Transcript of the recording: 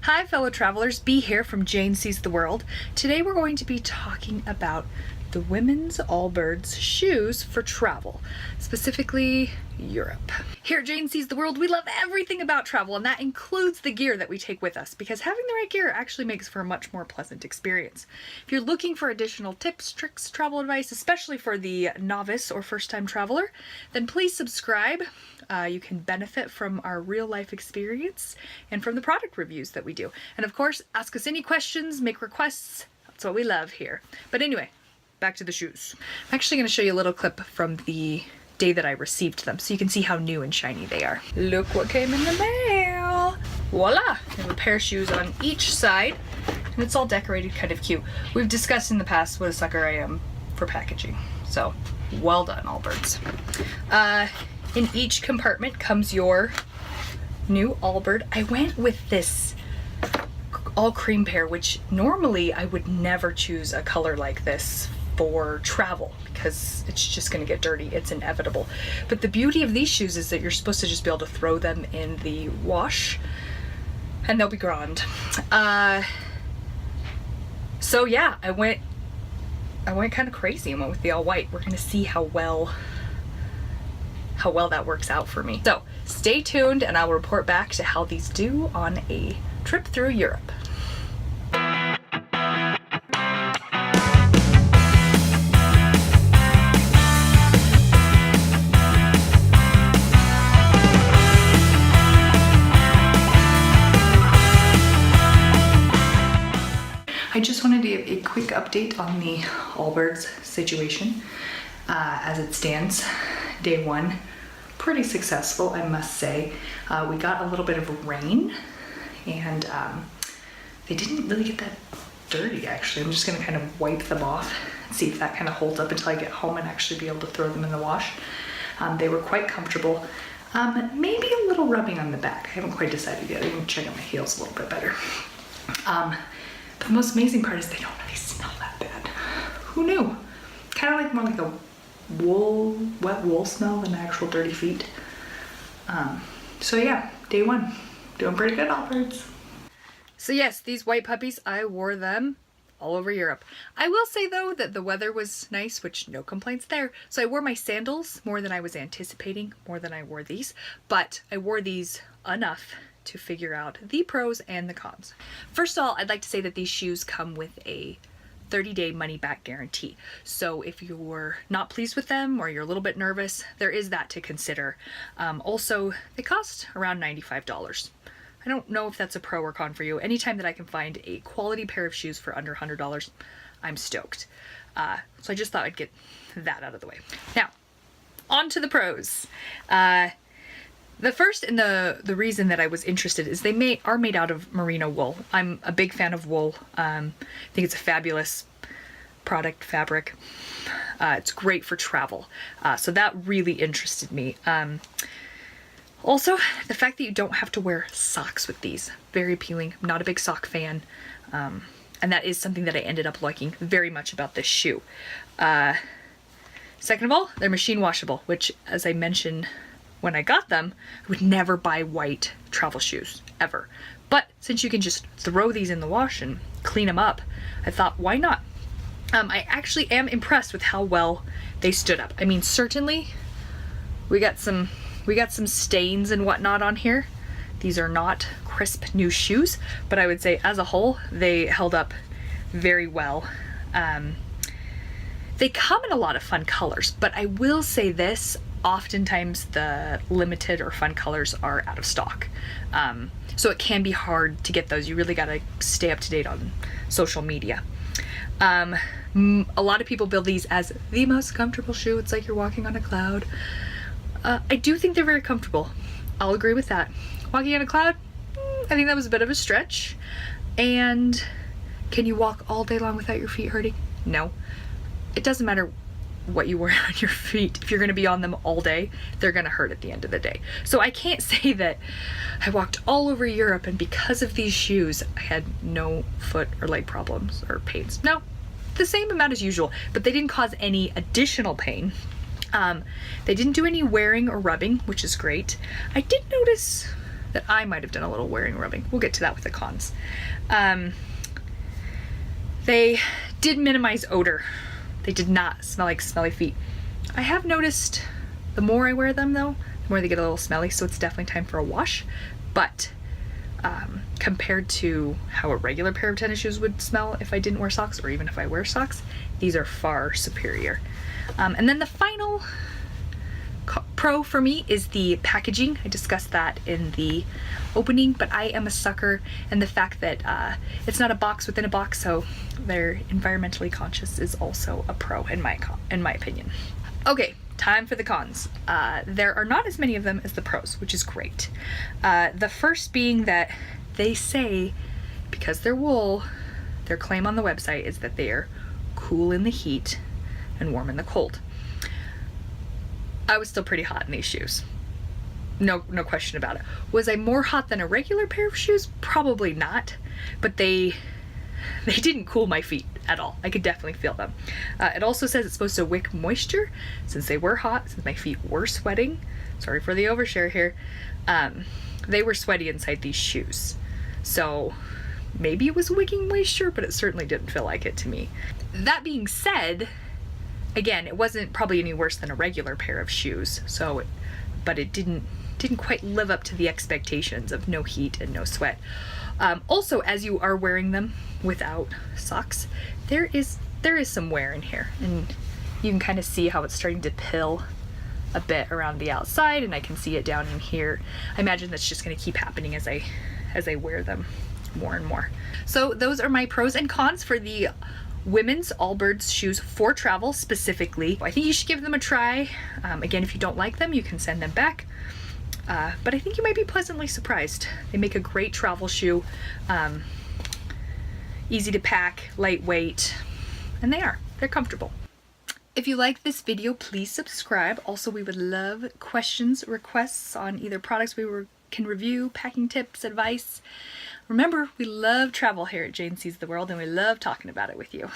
Hi fellow travelers, Bee here from Jane Sees the World. Today we're going to be talking about the women's Allbirds shoes for travel, specifically Europe. Here at Jane Sees the World, we love everything about travel, and that includes the gear that we take with us, because having the right gear actually makes for a much more pleasant experience. If you're looking for additional tips, tricks, travel advice, especially for the novice or first-time traveler, then please subscribe. You can benefit from our real-life experience and from the product reviews that we do. And of course, ask us any questions, make requests. That's what we love here. But anyway, back to the shoes. I'm actually going to show you a little clip from the day that I received them so you can see how new and shiny they are. Look what came in the mail! Voila! We have a pair of shoes on each side, and it's all decorated kind of cute. We've discussed in the past what a sucker I am for packaging, so well done, Allbirds. In each compartment comes your new Allbird. I went with this all cream pair, which normally I would never choose a color like this for travel because it's just going to get dirty. It's inevitable. But the beauty of these shoes is that you're supposed to just be able to throw them in the wash and they'll be grand. So yeah, I went kind of crazy and went with the all white. We're going to see how well that works out for me. So stay tuned and I'll report back to how these do on a trip through Europe. I just wanted to give a quick update on the Allbirds situation as it stands. Day one, pretty successful, I must say. We got a little bit of rain and they didn't really get that dirty actually. I'm just gonna kind of wipe them off and see if that kind of holds up until I get home and actually be able to throw them in the wash. They were quite comfortable. Maybe a little rubbing on the back. I haven't quite decided yet. I'm gonna check out my heels a little bit better. But the most amazing part is they don't really smell that bad. Who knew? Kind of like more like a wet wool smell than actual dirty feet. So yeah, day one, doing pretty good, Allbirds. So yes, these white puppies, I wore them all over Europe. I will say though that the weather was nice, which no complaints there. So I wore my sandals more than I was anticipating, more than I wore these, but I wore these enough to figure out the pros and the cons. First of all, I'd like to say that these shoes come with a 30-day money-back guarantee. So if you're not pleased with them or you're a little bit nervous, there is that to consider. Also, they cost around $95. I don't know if that's a pro or con for you. Anytime that I can find a quality pair of shoes for under $100, I'm stoked. So I just thought I'd get that out of the way. Now, on to the pros. The first and the reason that I was interested is they are made out of merino wool. I'm a big fan of wool. I think it's a fabulous product, fabric. It's great for travel. So that really interested me. Also, the fact that you don't have to wear socks with these, very appealing. I'm not a big sock fan. And that is something that I ended up liking very much about this shoe. Second of all, they're machine washable, which, as I mentioned when I got them, I would never buy white travel shoes, ever. But since you can just throw these in the wash and clean them up, I thought, why not? I actually am impressed with how well they stood up. I mean, certainly we got some stains and whatnot on here. These are not crisp new shoes, but I would say as a whole, they held up very well. They come in a lot of fun colors, but I will say this, oftentimes the limited or fun colors are out of stock. So it can be hard to get those. You really gotta stay up to date on social media. A lot of people build these as the most comfortable shoe. It's like you're walking on a cloud. I do think they're very comfortable. I'll agree with that. Walking on a cloud, I think that was a bit of a stretch. And can you walk all day long without your feet hurting? No. It doesn't matter what you wear on your feet. If you're going to be on them all day, they're going to hurt at the end of the day. So I can't say that I walked all over Europe and because of these shoes I had no foot or leg problems or pains. No, the same amount as usual, but they didn't cause any additional pain. They didn't do any wearing or rubbing, which is great. I did notice that I might have done a little wearing rubbing. We'll get to that with the cons. They did minimize odor. They did not smell like smelly feet. I have noticed the more I wear them though, the more they get a little smelly, so it's definitely time for a wash. But compared to how a regular pair of tennis shoes would smell if I didn't wear socks, or even if I wear socks, these are far superior. And then the final pro for me is the packaging. I discussed that in the opening, but I am a sucker, and the fact that it's not a box within a box, so they're environmentally conscious, is also a pro in my opinion. Okay, time for the cons. There are not as many of them as the pros, which is great. The first being that they say, because they're wool, their claim on the website is that they are cool in the heat and warm in the cold. I was still pretty hot in these shoes. No question about it. Was I more hot than a regular pair of shoes? Probably not, but they didn't cool my feet at all. I could definitely feel them. It also says it's supposed to wick moisture. Since they were hot, since my feet were sweating, sorry for the overshare here, they were sweaty inside these shoes. So maybe it was wicking moisture, but it certainly didn't feel like it to me. That being said, again, it wasn't probably any worse than a regular pair of shoes, but it didn't quite live up to the expectations of no heat and no sweat. Also, as you are wearing them without socks, there is some wear in here, and you can kind of see how it's starting to pill a bit around the outside, and I can see it down in here. I imagine that's just going to keep happening as I wear them more and more. So those are my pros and cons for the women's Allbirds shoes for travel specifically. I think you should give them a try. Again, if you don't like them, you can send them back. But I think you might be pleasantly surprised. They make a great travel shoe. Easy to pack, lightweight, and they're comfortable. If you like this video, please subscribe. Also, we would love questions, requests on either products we can review, packing tips, advice. Remember, we love travel here at Jane Sees the World, and we love talking about it with you.